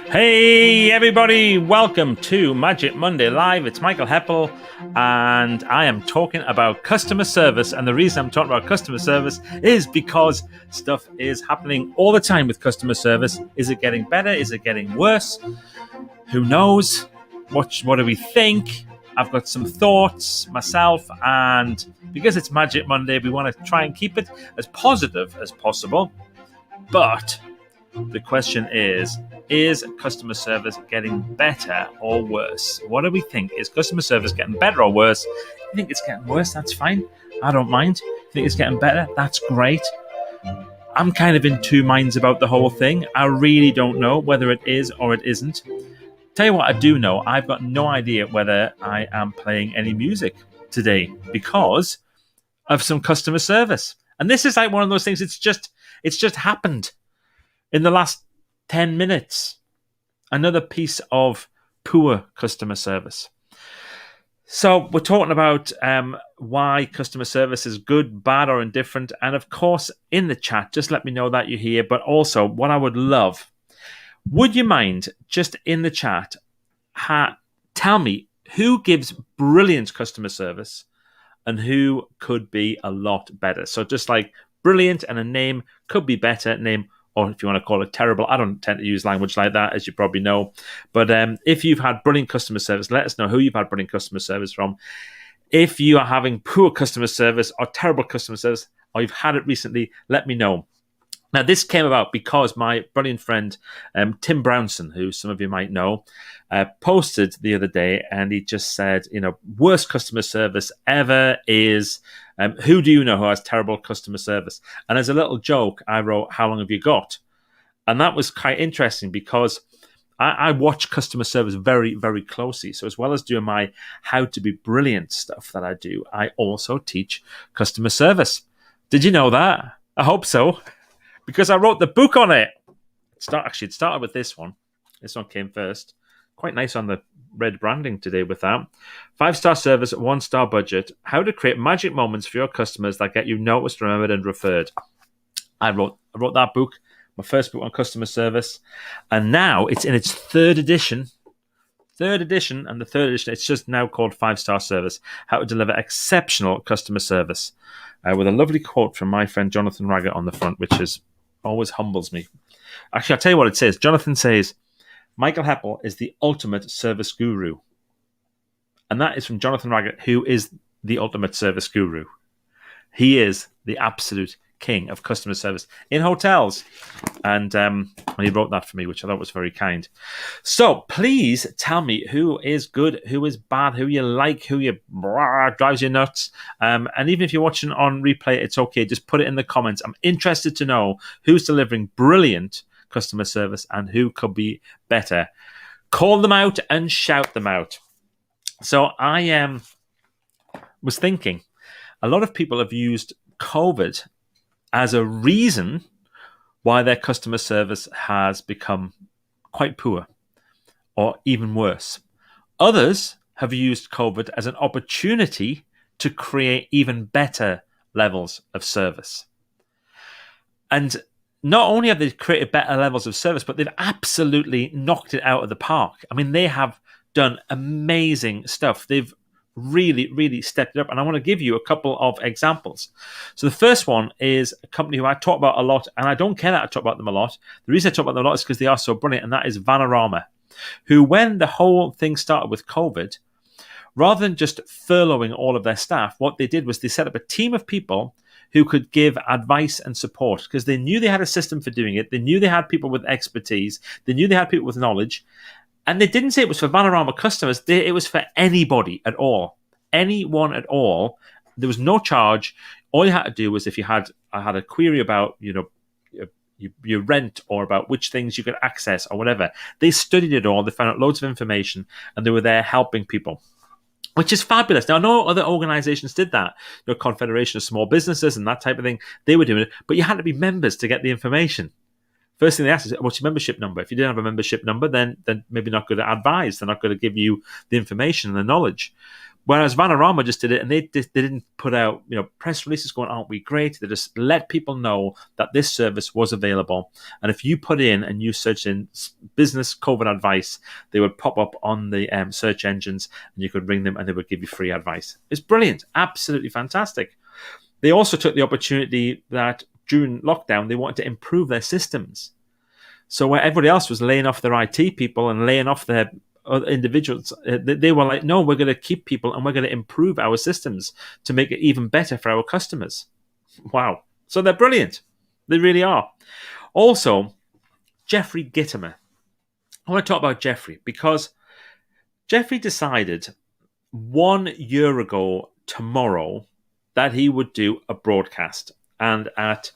Hey everybody, welcome to Magic Monday Live. It's Michael Heppel and I am talking about customer service, and the reason I'm talking about customer service is because stuff is happening all the time with customer service. Is it getting better? Is it getting worse? Who knows? What do we think? I've got some thoughts myself, and because it's Magic Monday, we want to try and keep it as positive as possible. But the question is customer service getting better or worse? What do we think? Is customer service getting better or worse? If you think it's getting worse, that's fine. I don't mind. If you think it's getting better, that's great. I'm kind of in two minds about the whole thing. I really don't know whether it is or it isn't. Tell you what I do know, I've got no idea whether I am playing any music today because of some customer service. And this is like one of those things, it's just happened. In the last 10 minutes, another piece of poor customer service. So we're talking about why customer service is good, bad, or indifferent. And of course, in the chat, just let me know that you're here. But also, what I would love, would you mind just in the chat, tell me who gives brilliant customer service and who could be a lot better? So just like brilliant and a name, could be better, name, or if you want to call it terrible. I don't tend to use language like that, as you probably know. But if you've had brilliant customer service, let us know who you've had brilliant customer service from. If you are having poor customer service or terrible customer service, or you've had it recently, let me know. Now, this came about because my brilliant friend, Tim Brownson, who some of you might know, posted the other day, and he just said, worst customer service ever is... who do you know who has terrible customer service? And as a little joke, I wrote, how long have you got? And that was quite interesting because I watch customer service very, very closely. So as well as doing my how to be brilliant stuff that I do, I also teach customer service. Did you know that? I hope so, because I wrote the book on it. It started with this one. This one came first. Quite nice on the red branding today with that. 5-star service, 1-star budget. How to create magic moments for your customers that get you noticed, remembered, and referred. I wrote that book, my first book on customer service, and now it's in its third edition. And the third edition, it's just now called 5-star service. How to deliver exceptional customer service, with a lovely quote from my friend Jonathan Raggett on the front, which always humbles me. Actually, I'll tell you what it says. Jonathan says, Michael Heppel is the ultimate service guru. And that is from Jonathan Raggett, who is the ultimate service guru. He is the absolute king of customer service in hotels. And he wrote that for me, which I thought was very kind. So please tell me who is good, who is bad, who you like, who drives you nuts. And even if you're watching on replay, it's okay. Just put it in the comments. I'm interested to know who's delivering brilliant customer service and who could be better. Call them out and shout them out. So I was thinking, a lot of people have used COVID as a reason why their customer service has become quite poor or even worse. Others have used COVID as an opportunity to create even better levels of service. And not only have they created better levels of service, but they've absolutely knocked it out of the park. I mean, they have done amazing stuff. They've really, really stepped it up. And I want to give you a couple of examples. So the first one is a company who I talk about a lot, and I don't care that I talk about them a lot. The reason I talk about them a lot is because they are so brilliant, and that is Vanarama, who, when the whole thing started with COVID, rather than just furloughing all of their staff, what they did was they set up a team of people who could give advice and support, because they knew they had a system for doing it. They knew they had people with expertise. They knew they had people with knowledge. And they didn't say it was for Vanarama customers. It was for anybody at all. Anyone at all. There was no charge. All you had to do was, if I had a query about, your rent or about which things you could access or whatever, they studied it all. They found out loads of information, and they were there helping people, which is fabulous. Now, no other organizations did that. Confederation of Small Businesses and that type of thing, they were doing it, but you had to be members to get the information. First thing they asked is, what's your membership number? If you didn't have a membership number, then maybe not going to advise. They're not going to give you the information and the knowledge. Whereas Vanarama just did it, and they didn't put out press releases going, "Aren't we great?" They just let people know that this service was available, and if you put in and you search in business COVID advice, they would pop up on the search engines, and you could ring them, and they would give you free advice. It's brilliant, absolutely fantastic. They also took the opportunity that during lockdown they wanted to improve their systems. So where everybody else was laying off their IT people and laying off their other individuals, they were like, no, we're going to keep people and we're going to improve our systems to make it even better for our customers. Wow. So they're brilliant. They really are. Also, Jeffrey Gitomer. I want to talk about Jeffrey because Jeffrey decided 1 year ago tomorrow that he would do a broadcast. And at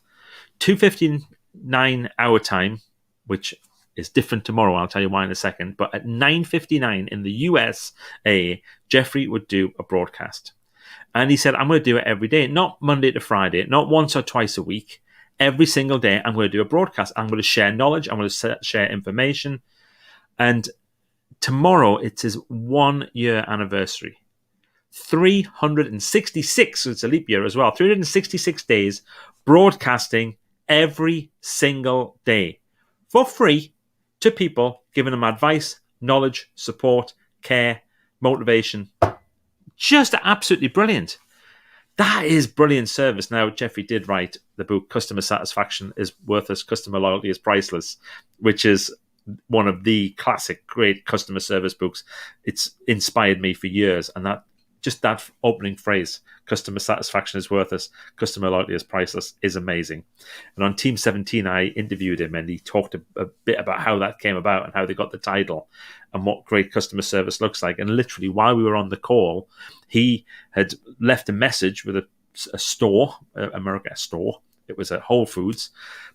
2:59 our time, which is different tomorrow, I'll tell you why in a second, but at 9:59 in the USA, Jeffrey would do a broadcast. And he said, I'm going to do it every day, not Monday to Friday, not once or twice a week. Every single day, I'm going to do a broadcast. I'm going to share knowledge. I'm going to share information. And tomorrow, it's his 1 year anniversary. 366, so it's a leap year as well, 366 days broadcasting every single day for free to people, giving them advice, knowledge, support, care, motivation. Just absolutely brilliant. That is brilliant service. Now, Jeffrey did write the book, Customer Satisfaction is Worthless, Customer Loyalty is Priceless, which is one of the classic great customer service books. It's inspired me for years, and that opening phrase, customer satisfaction is worthless, customer loyalty is priceless, is amazing. And on Team 17, I interviewed him and he talked a bit about how that came about and how they got the title and what great customer service looks like. And literally, while we were on the call, he had left a message with a store, a store. It was at Whole Foods,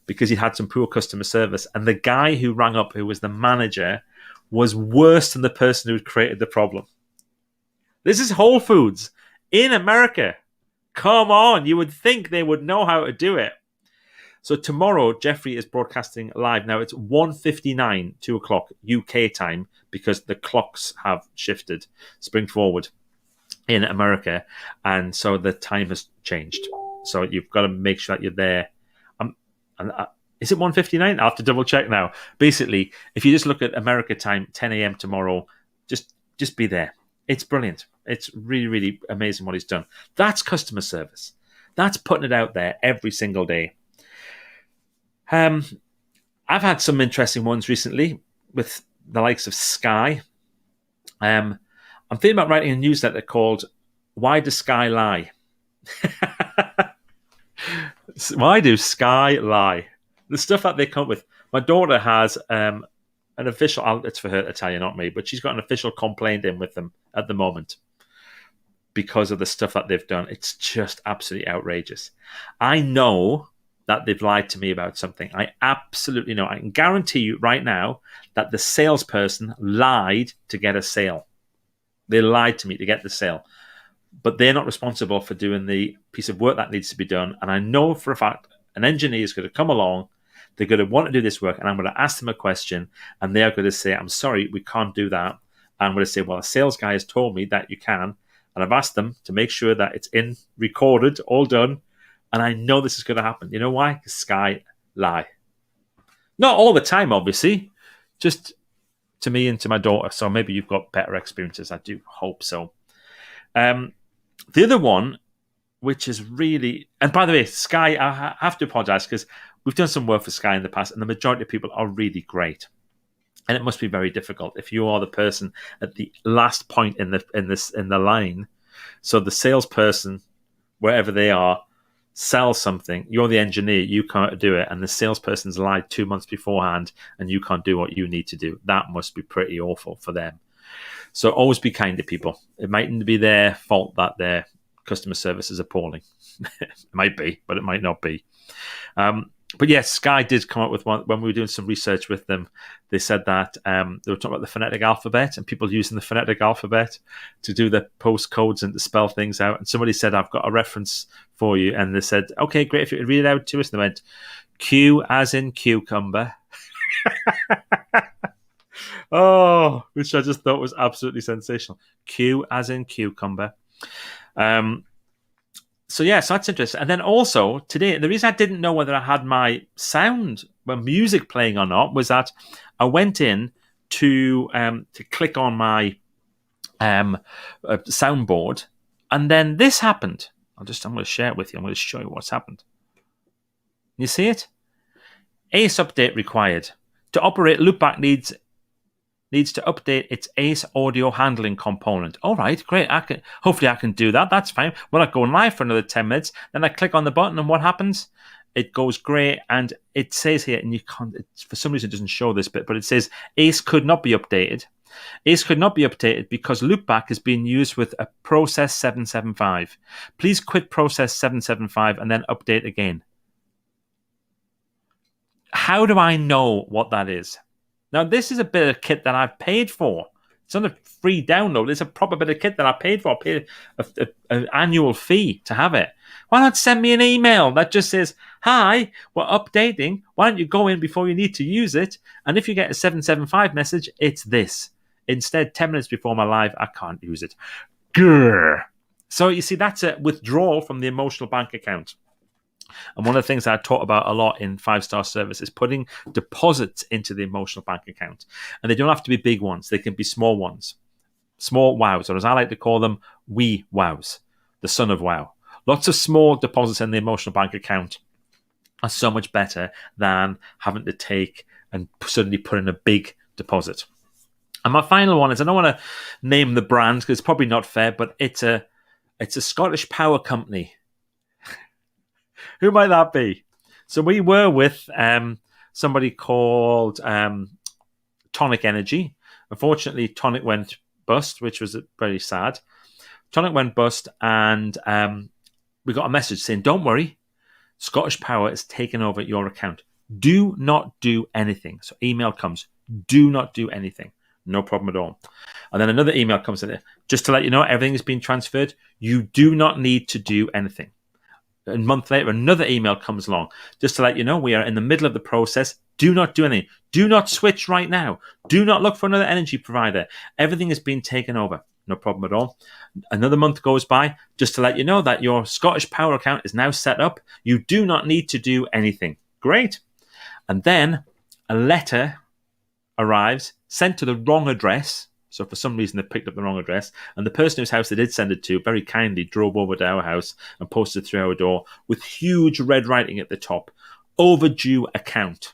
because he had some poor customer service. And the guy who rang up, who was the manager, was worse than the person who had created the problem. This is Whole Foods in America. Come on, you would think they would know how to do it. So tomorrow, Jeffrey is broadcasting live. Now, it's 1:59, 2 o'clock UK time, because the clocks have shifted, spring forward in America. And so the time has changed. So you've got to make sure that you're there. Is it 1:59? I'll have to double check now. Basically, if you just look at America time, 10 a.m. tomorrow, just be there. It's brilliant. It's really, really amazing what he's done. That's customer service. That's putting it out there every single day. I've had some interesting ones recently with the likes of Sky. I'm thinking about writing a newsletter called Why Does Sky Lie? Why do Sky lie? The stuff that they come up with. My daughter has an official, it's for her to tell you, not me, but she's got an official complaint in with them at the moment because of the stuff that they've done. It's just absolutely outrageous. I know that they've lied to me about something. I absolutely know. I can guarantee you right now that the salesperson lied to get a sale. They lied to me to get the sale. But they're not responsible for doing the piece of work that needs to be done. And I know for a fact an engineer is going to come along, they're going to want to do this work, and I'm going to ask them a question, and they're going to say, I'm sorry, we can't do that. And I'm going to say, well, a sales guy has told me that you can, and I've asked them to make sure that it's in, recorded, all done, and I know this is going to happen. You know why? Because Sky lie. Not all the time, obviously, just to me and to my daughter. So maybe you've got better experiences. I do hope so. The other one, which is really... And by the way, Sky, I have to apologize because we've done some work for Sky in the past, and the majority of people are really great. And it must be very difficult if you are the person at the last point in the line. So the salesperson, wherever they are, sells something. You're the engineer, you can't do it, and the salesperson's lied 2 months beforehand, and you can't do what you need to do. That must be pretty awful for them. So always be kind to people. It mightn't be their fault that their customer service is appalling. It might be, but it might not be. But yes, Sky did come up with one when we were doing some research with them. They said that they were talking about the phonetic alphabet and people using the phonetic alphabet to do their postcodes and to spell things out. And somebody said, I've got a reference for you. And they said, okay, great, if you could read it out to us. And they went, Q as in cucumber. Oh, which I just thought was absolutely sensational. Q as in cucumber. So that's interesting. And then also today, the reason I didn't know whether I had my music playing or not was that I went in to click on my soundboard, and then this happened. I'm going to share it with you. I'm going to show you what's happened. You see it? ACE update required. To operate, Loopback needs to update its ACE audio handling component. All right, great. Hopefully I can do that. That's fine. We're not going live for another 10 minutes. Then I click on the button, and what happens? It goes grey, and it says here, and you can't. For some reason, it doesn't show this bit, but it says ACE could not be updated. ACE could not be updated because Loopback is being used with a Process 775. Please quit Process 775 and then update again. How do I know what that is? Now, this is a bit of kit that I've paid for. It's not a free download. It's a proper bit of kit that I paid for. I paid an annual fee to have it. Why not send me an email that just says, hi, we're updating. Why don't you go in before you need to use it? And if you get a 775 message, it's this. Instead, 10 minutes before my live, I can't use it. Grr. So you see, that's a withdrawal from the emotional bank account. And one of the things I taught about a lot in 5-star service is putting deposits into the emotional bank account. And they don't have to be big ones. They can be small ones. Small wows, or as I like to call them, wee wows. The son of wow. Lots of small deposits in the emotional bank account are so much better than having to take and suddenly put in a big deposit. And my final one is, I don't want to name the brand because it's probably not fair, but it's a Scottish power company. Who might that be? So we were with somebody called Tonic Energy. Unfortunately, Tonic went bust, which was very sad. Tonic went bust, and we got a message saying, don't worry, Scottish Power is taking over your account. Do not do anything. So email comes, do not do anything. No problem at all. And then another email comes in, just to let you know, everything has been transferred. You do not need to do anything. A month later, another email comes along, just to let you know, we are in the middle of the process. Do not do anything. Do not switch right now. Do not look for another energy provider. Everything has been taken over. No problem at all. Another month goes by, just to let you know that your Scottish Power account is now set up. You do not need to do anything. Great. And then a letter arrives, sent to the wrong address. So for some reason, they picked up the wrong address. And the person whose house they did send it to very kindly drove over to our house and posted it through our door with huge red writing at the top. Overdue account.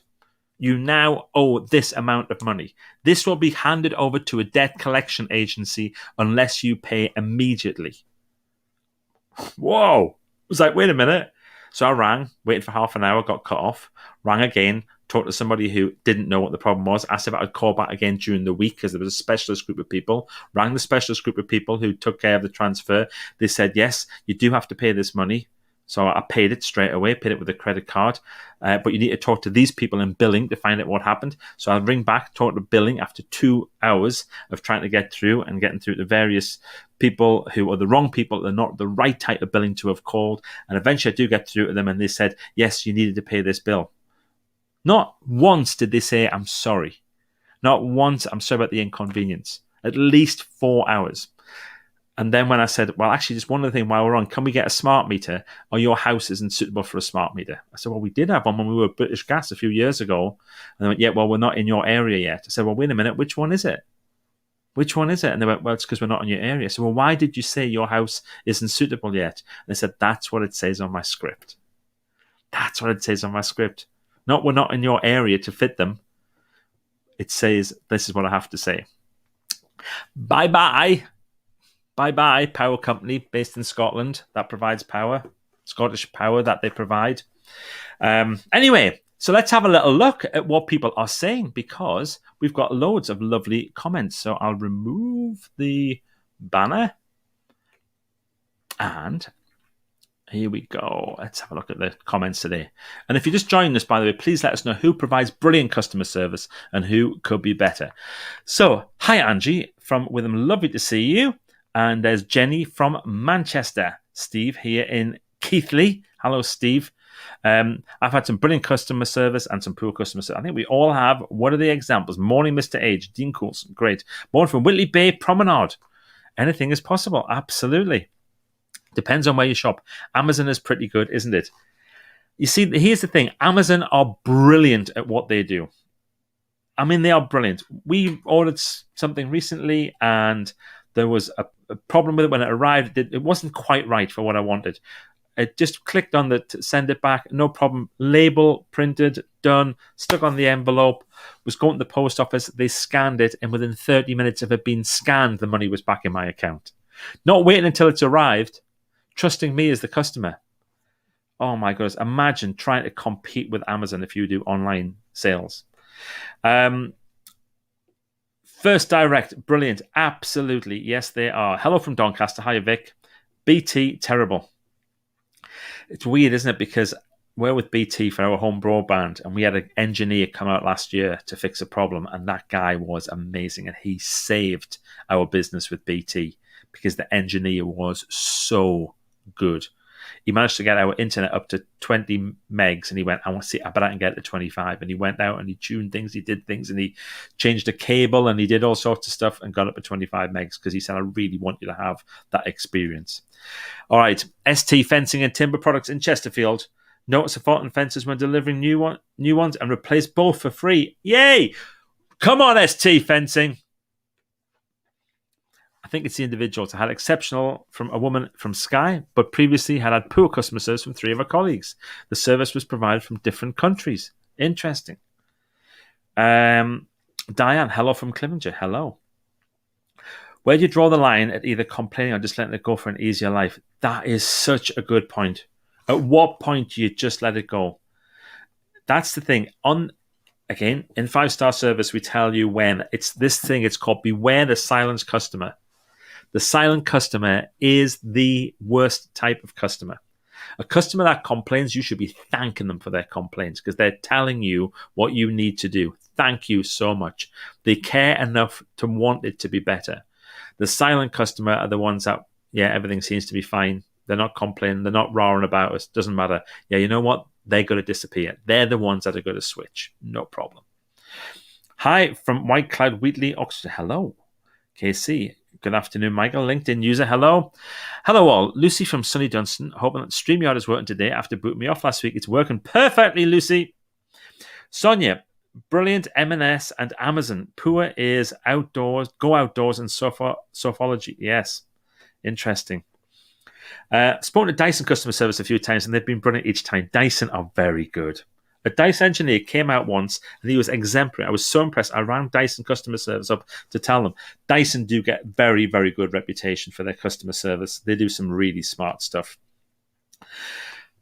You now owe this amount of money. This will be handed over to a debt collection agency unless you pay immediately. Whoa. I was like, wait a minute. So I rang, waited for half an hour, got cut off, rang again, talked to somebody who didn't know what the problem was, asked if I would call back again during the week because there was a specialist group of people, rang the specialist group of people who took care of the transfer. They said, yes, you do have to pay this money. So I paid it straight away, paid it with a credit card. But you need to talk to these people in billing to find out what happened. So I'll ring back, talk to billing after 2 hours of trying to get through and getting through to various people who are the wrong people. They're not the right type of billing to have called. And eventually I do get through to them and they said, yes, you needed to pay this bill. Not once did they say, I'm sorry. Not once, I'm sorry about the inconvenience. At least 4 hours. And then when I said, well, actually, just one other thing while we're on, can we get a smart meter? Or your house isn't suitable for a smart meter. I said, well, we did have one when we were British Gas a few years ago. And they went, yeah, well, we're not in your area yet. I said, well, wait a minute, which one is it? Which one is it? And they went, well, it's because we're not in your area. So, well, why did you say your house isn't suitable yet? And I said, that's what it says on my script. That's what it says on my script. Not we're not in your area to fit them. It says, this is what I have to say. Bye-bye. Bye-bye, power company based in Scotland that provides power. Scottish Power that they provide. Anyway, so let's have a little look at what people are saying because we've got loads of lovely comments. So I'll remove the banner. And here we go. Let's have a look at the comments today. And if you just joined us, by the way, please let us know who provides brilliant customer service and who could be better. So, hi, Angie from Witham. Lovely to see you. And there's Jenny from Manchester. Steve here in Keighley. Hello, Steve. I've had some brilliant customer service and some poor customer service. I think we all have. What are the examples? Morning, Mr. Age, Dean Coulson, great. Morning from Whitley Bay Promenade. Anything is possible, absolutely. Depends on where you shop. Amazon is pretty good, isn't it? You see, here's the thing. Amazon are brilliant at what they do. I mean, they are brilliant. We ordered something recently and there was a problem with it when it arrived. It wasn't quite right for what I wanted. It just clicked on the send it back, no problem. Label, printed, done, stuck on the envelope, was going to the post office. They scanned it, and within 30 minutes of it being scanned, the money was back in my account. Not waiting until it's arrived, trusting me as the customer. Oh my goodness, imagine trying to compete with Amazon if you do online sales. First Direct, brilliant. Absolutely. Yes, they are. Hello from Doncaster. Hi, Vic. BT, terrible. It's weird, isn't it? Because we're with BT for our home broadband, and we had an engineer come out last year to fix a problem, and that guy was amazing, and he saved our business with BT because the engineer was so good. He managed to get our internet up to 20 megs, and he went, I want to see, I bet I can get it to 25. And he went out and he tuned things, he did things, and he changed a cable, and he did all sorts of stuff and got up to 25 megs because he said, I really want you to have that experience. All right, ST Fencing and Timber Products in Chesterfield. Notice of fault in fences when delivering new ones and replace both for free. Yay! Come on, ST Fencing. I think it's the individuals. I had exceptional from a woman from Sky, but previously had poor customer service from 3 of her colleagues. The service was provided from different countries. Interesting. Diane, hello from Clivenger. Hello. Where do you draw the line at either complaining or just letting it go for an easier life? That is such a good point. At what point do you just let it go? That's the thing. Again, in 5-star service, we tell you when. It's this thing, it's called beware the silent customer. The silent customer is the worst type of customer. A customer that complains, you should be thanking them for their complaints because they're telling you what you need to do. Thank you so much. They care enough to want it to be better. The silent customer are the ones that, everything seems to be fine. They're not complaining. They're not roaring about us. Doesn't matter. Yeah, you know what? They're going to disappear. They're the ones that are going to switch. No problem. Hi from White Cloud Wheatley, Oxford. Hello, KC. Good afternoon, Michael. LinkedIn user. Hello. Hello all. Lucy from Sunny Dunstan. Hoping that StreamYard is working today after booting me off last week. It's working perfectly, Lucy. Sonia. Brilliant M&S and Amazon. Poor is outdoors. Go outdoors and Sofology. Yes. Interesting. Spoken to Dyson customer service a few times, and they've been brilliant each time. Dyson are very good. A Dyson engineer came out once, and he was exemplary. I was so impressed. I rang Dyson customer service up to tell them Dyson do get very, very good reputation for their customer service. They do some really smart stuff.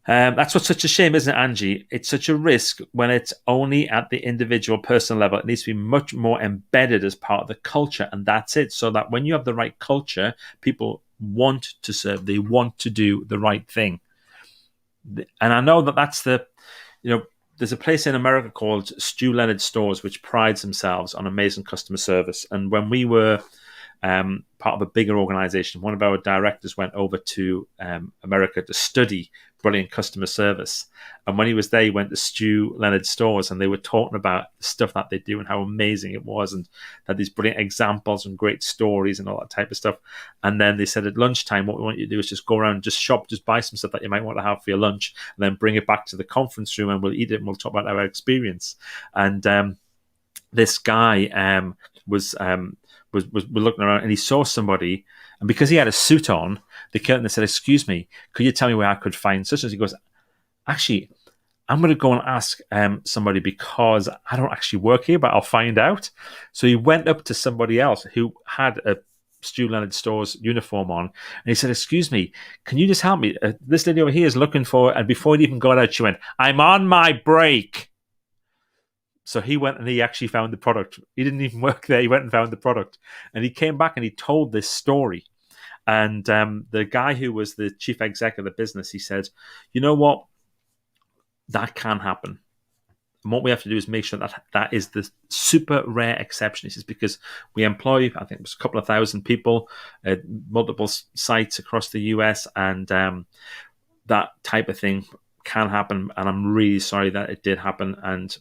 That's what's such a shame, isn't it, Angie? It's such a risk when it's only at the individual person level. It needs to be much more embedded as part of the culture, and that's it. So that when you have the right culture, people want to serve. They want to do the right thing. And I know that that's there's a place in America called Stu Leonard Stores, which prides themselves on amazing customer service. And when we were part of a bigger organization, one of our directors went over to America to study brilliant customer service. And when he was there, he went to Stu Leonard Stores, and they were talking about the stuff that they do and how amazing it was, and had these brilliant examples and great stories and all that type of stuff. And then they said at lunchtime, what we want you to do is just go around, just shop, just buy some stuff that you might want to have for your lunch, and then bring it back to the conference room, and we'll eat it and we'll talk about our experience. And this guy was looking around, and he saw somebody, and because he had a suit on, they came and they said, "Excuse me, could you tell me where I could find such as?" He goes, "Actually, I'm going to go and ask somebody because I don't actually work here, but I'll find out." So he went up to somebody else who had a Stu Leonard Stores uniform on, and he said, "Excuse me, can you just help me? This lady over here is looking for," and before he even got out, she went, "I'm on my break." So he went and he actually found the product. He didn't even work there. He went and found the product. And he came back and he told this story. And the guy who was the chief exec of the business, he said, "You know what? That can happen. And what we have to do is make sure that that is the super rare exception." He says, because we employ, I think it was a couple of thousand people at multiple sites across the US. And that type of thing can happen, and I'm really sorry that it did happen. And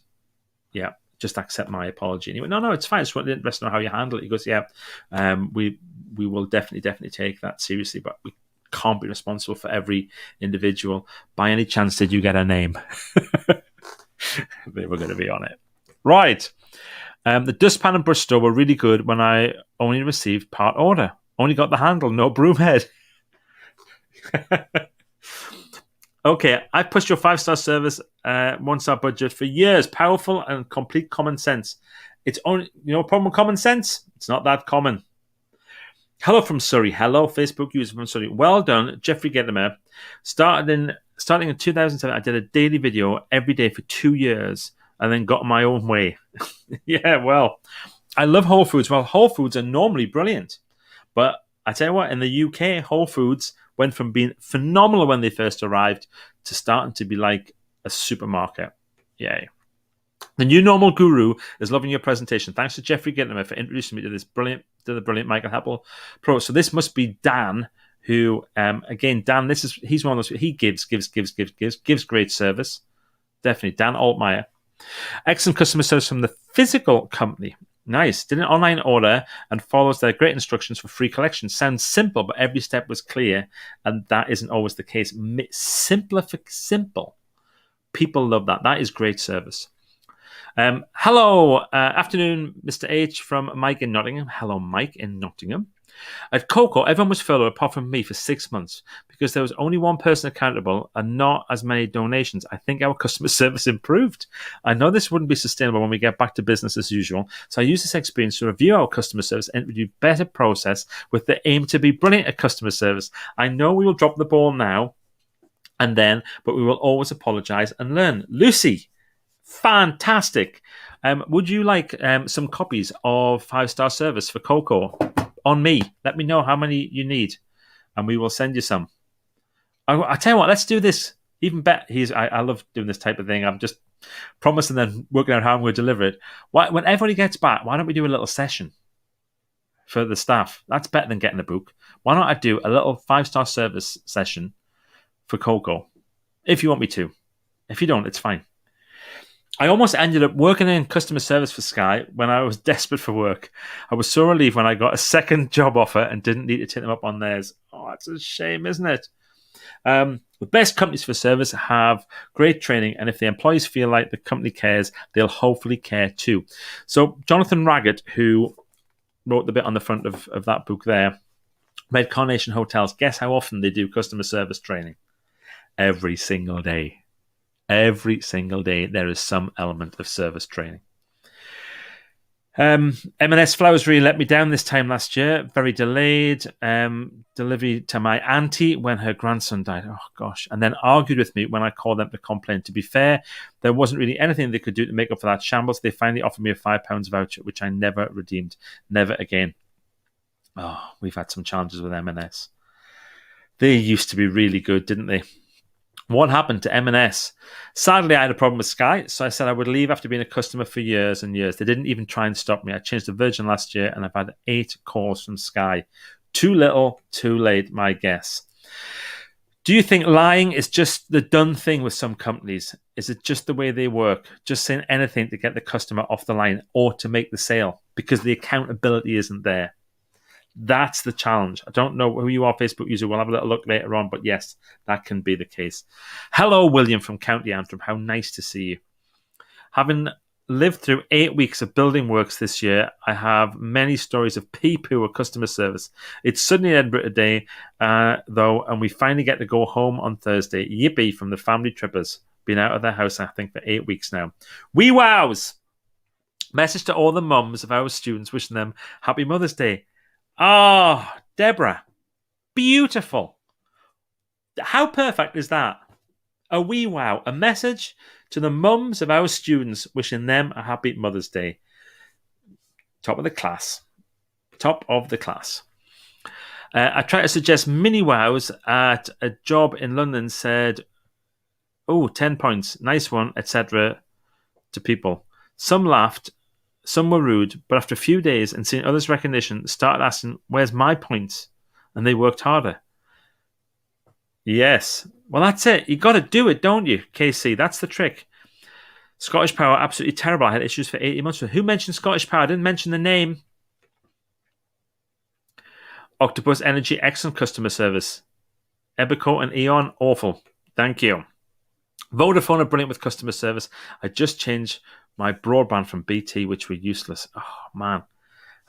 yeah, just accept my apology. And he went, no, it's fine. I just wanted to know how you handle it. He goes, yeah, we will definitely take that seriously, but we can't be responsible for every individual. By any chance, did you get a name? They were going to be on it. Right. The dustpan and brush store were really good when I only received part order. Only got the handle, no broom head. Okay, I pushed your 5-star service, 1-star budget for years. Powerful and complete common sense. It's only, problem with common sense? It's not that common. Hello from Surrey. Hello, Facebook user from Surrey. Well done, Jeffrey Gettimer. Starting in 2007, I did a daily video every day for 2 years and then got my own way. Yeah, well, I love Whole Foods. Well, Whole Foods are normally brilliant. But I tell you what, in the UK, Whole Foods went from being phenomenal when they first arrived to starting to be like a supermarket. Yay. The new normal guru is loving your presentation. Thanks to Jeffrey Gettimer for introducing me to the brilliant Michael Heppel Pro. So this must be Dan, who, again, Dan, he's one of those, he gives great service. Definitely, Dan Altmaier. Excellent customer service from the physical company. Nice. Did an online order and follows their great instructions for free collection. Sounds simple, but every step was clear, and that isn't always the case. Simple. People love that. That is great service. Hello, afternoon, Mr. H from Mike in Nottingham. Hello, Mike in Nottingham. At Coco, everyone was furloughed apart from me for 6 months because there was only one person accountable and not as many donations. I think our customer service improved. I know this wouldn't be sustainable when we get back to business as usual, so I use this experience to review our customer service and review better process with the aim to be brilliant at customer service. I know we will drop the ball now and then, but we will always apologize and learn. Lucy, fantastic. Would you like some copies of 5-star service for Coco? On me. Let me know how many you need, and we will send you some. I tell you what, let's do this even better. I love doing this type of thing. I'm just promising then working out how I'm going to deliver it. When everybody gets back, why don't we do a little session for the staff? That's better than getting a book. Why don't I do a little 5-star service session for Coco? If you want me to. If you don't, it's fine. I almost ended up working in customer service for Sky when I was desperate for work. I was so relieved when I got a second job offer and didn't need to take them up on theirs. Oh, it's a shame, isn't it? The best companies for service have great training, and if the employees feel like the company cares, they'll hopefully care too. So Jonathan Raggett, who wrote the bit on the front of that book there, Red Carnation Hotels, guess how often they do customer service training? Every single day. Every single day, there is some element of service training. M&S Flowers really let me down this time last year. Very delayed. Delivery to my auntie when her grandson died. Oh, gosh. And then argued with me when I called them to complain. To be fair, there wasn't really anything they could do to make up for that shambles. They finally offered me a £5 voucher, which I never redeemed. Never again. Oh, we've had some challenges with M&S. They used to be really good, didn't they? What happened to M&S? Sadly, I had a problem with Sky, so I said I would leave after being a customer for years and years. They didn't even try and stop me. I changed to Virgin last year, and I've had 8 calls from Sky. Too little, too late, my guess. Do you think lying is just the done thing with some companies? Is it just the way they work? Just saying anything to get the customer off the line or to make the sale because the accountability isn't there? That's the challenge. I don't know who you are, Facebook user. We'll have a little look later on, but yes, that can be the case. Hello, William from County Antrim. How nice to see you. Having lived through 8 weeks of building works this year, I have many stories of poo at customer service. It's sunny in Edinburgh today, though, and we finally get to go home on Thursday. Yippee from the family trippers. Been out of their house, I think, for 8 weeks now. Wee wows! Message to all the mums of our students wishing them Happy Mother's Day. Oh, Deborah. Beautiful. How perfect is that? A wee wow. A message to the mums of our students wishing them a happy Mother's Day. Top of the class. Top of the class. I tried to suggest mini wows at a job in London, said, 10 points, nice one, etc. to people. Some laughed. Some were rude, but after a few days and seeing others' recognition, started asking, where's my points? And they worked harder. Yes. Well, that's it. You got to do it, don't you, KC? That's the trick. Scottish Power, absolutely terrible. I had issues for 18 months. Who mentioned Scottish Power? I didn't mention the name. Octopus Energy, excellent customer service. Eberco and Eon, awful. Thank you. Vodafone are brilliant with customer service. I just changed my broadband from BT, which were useless. Oh, man.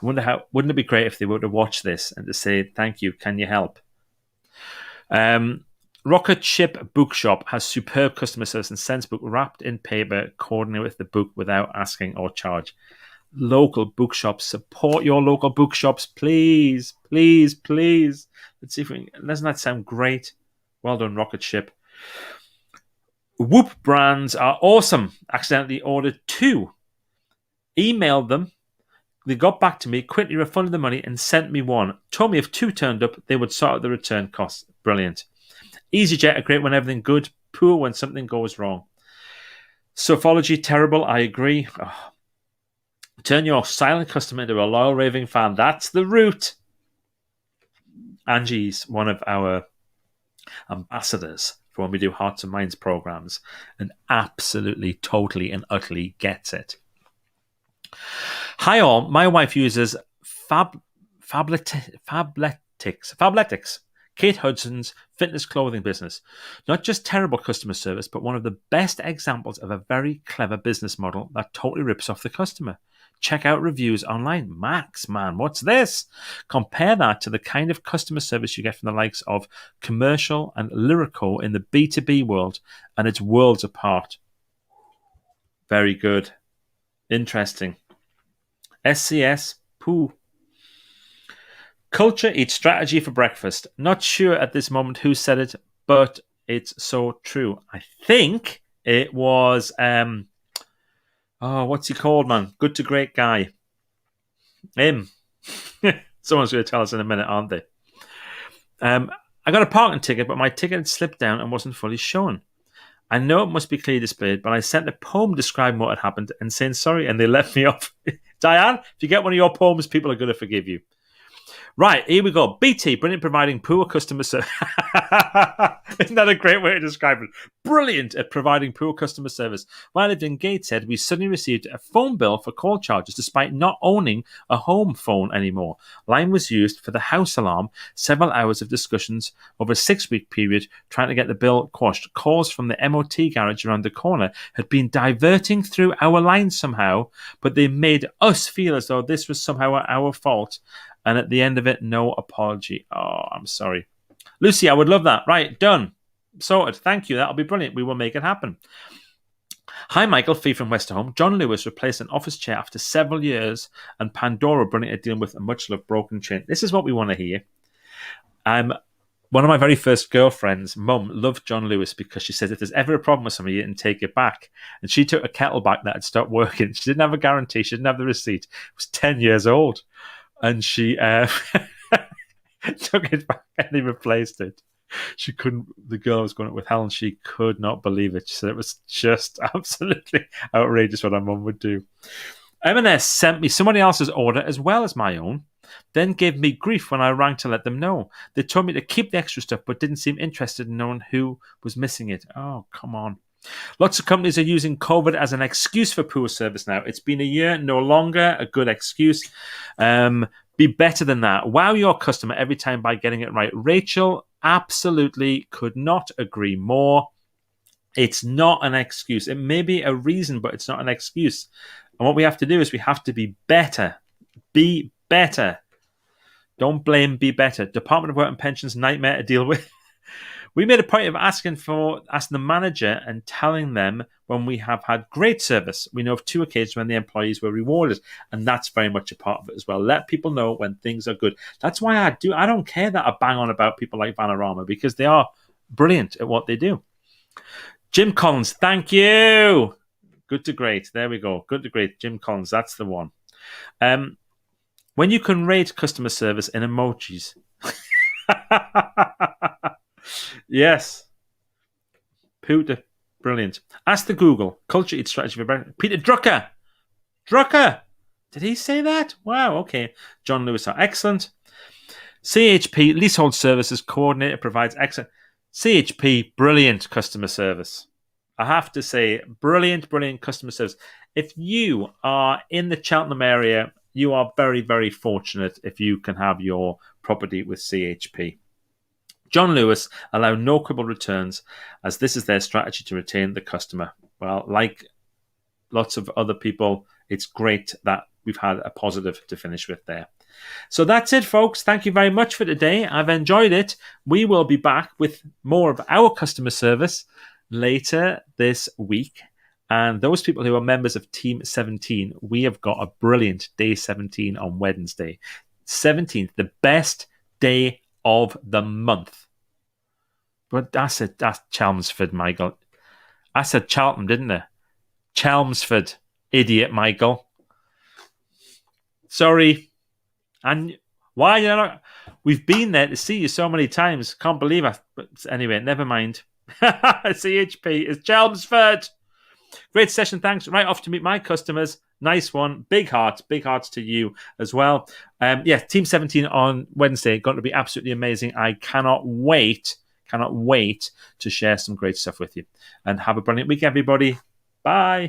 I wonder how. Wouldn't it be great if they were to watch this and to say, thank you, can you help? Rocket Ship Bookshop has superb customer service and sends book wrapped in paper, coordinated with the book without asking or charge. Local bookshops, support your local bookshops, please, please, please. Let's see if we can. Doesn't that sound great? Well done, Rocket Ship. Whoop brands are awesome. Accidentally ordered 2. Emailed them. They got back to me, quickly refunded the money, and sent me 1. Told me if 2 turned up, they would sort out the return costs. Brilliant. EasyJet are great when everything good, poor when something goes wrong. Sofology, terrible, I agree. Oh. Turn your silent customer into a loyal raving fan. That's the route. Angie's one of our ambassadors for when we do Hearts and Minds programs and absolutely, totally, and utterly gets it. Hi all, my wife uses Fabletics, Kate Hudson's fitness clothing business. Not just terrible customer service, but one of the best examples of a very clever business model that totally rips off the customer. Check out reviews online. Max, man, what's this? Compare that to the kind of customer service you get from the likes of Commercial and Lyrico in the B2B world, and it's worlds apart. Very good. Interesting. SCS, poo. Culture eats strategy for breakfast. Not sure at this moment who said it, but it's so true. I think it was, what's he called, man? Good to great guy. Him. Someone's going to tell us in a minute, aren't they? I got a parking ticket, but my ticket had slipped down and wasn't fully shown. I know it must be clearly displayed, but I sent a poem describing what had happened and saying sorry, and they let me off. Diane, if you get one of your poems, people are going to forgive you. Right, here we go. BT, brilliant providing poor customer service. Isn't that a great way to describe it? Brilliant at providing poor customer service. When I lived in Gateshead, we suddenly received a phone bill for call charges despite not owning a home phone anymore. Line was used for the house alarm, several hours of discussions over a 6-week period trying to get the bill quashed. Calls from the MOT garage around the corner had been diverting through our line somehow, but they made us feel as though this was somehow our fault. And at the end of it, no apology. Oh, I'm sorry. Lucy, I would love that. Right, done. Sorted. Thank you. That'll be brilliant. We will make it happen. Hi, Michael. Fee from Westerholm. John Lewis replaced an office chair after several years, and Pandora brilliant at dealing with a much-loved broken chain. This is what we want to hear. One of my very first girlfriends, Mum, loved John Lewis because she said if there's ever a problem with something, you didn't take it back. And she took a kettle back that had stopped working. She didn't have a guarantee. She didn't have the receipt. It was 10 years old. And she took it back and they replaced it. She couldn't, the girl was going with Helen, she could not believe it. She said it was just absolutely outrageous what her mum would do. M&S sent me somebody else's order as well as my own, then gave me grief when I rang to let them know. They told me to keep the extra stuff but didn't seem interested in knowing who was missing it. Oh, come on. Lots of companies are using COVID as an excuse for poor service now. It's been a year, no longer a good excuse. Be better than that. Wow your customer every time by getting it right. Rachel absolutely could not agree more. It's not an excuse. It may be a reason, but it's not an excuse. And what we have to do is we have to be better. Be better. Don't blame, be better. Department of Work and Pensions, nightmare to deal with. We made a point of asking the manager and telling them when we have had great service. We know of 2 occasions when the employees were rewarded, and that's very much a part of it as well. Let people know when things are good. That's why I don't care that I bang on about people like Vanarama, because they are brilliant at what they do. Jim Collins, thank you. Good to great. There we go. Good to great. Jim Collins, that's the one. When you can rate customer service in emojis. Yes. Peter, brilliant. Ask the Google. Culture eats strategy for breakfast. Peter Drucker. Drucker. Did he say that? Wow, okay. John Lewis are excellent. CHP, Leasehold Services Coordinator, provides excellent. CHP, brilliant customer service. I have to say, brilliant customer service. If you are in the Cheltenham area, you are very, very fortunate if you can have your property with CHP. John Lewis allow no quibble returns, as this is their strategy to retain the customer. Well, like lots of other people, it's great that we've had a positive to finish with there. So that's it, folks. Thank you very much for today. I've enjoyed it. We will be back with more of our customer service later this week. And those people who are members of Team 17, we have got a brilliant day 17 on Wednesday. 17th, the best day of the month. But that's Chelmsford, Michael. I said Cheltenham, didn't I? Chelmsford, idiot, Michael. Sorry. And why you not? We've been there to see you so many times. Can't believe it. But anyway, never mind. CHP is Chelmsford. Great session. Thanks. Right off to meet my customers. Nice one. Big hearts to you as well. Team 17 on Wednesday. Going to be absolutely amazing. I cannot wait to share some great stuff with you. And have a brilliant week, everybody. Bye.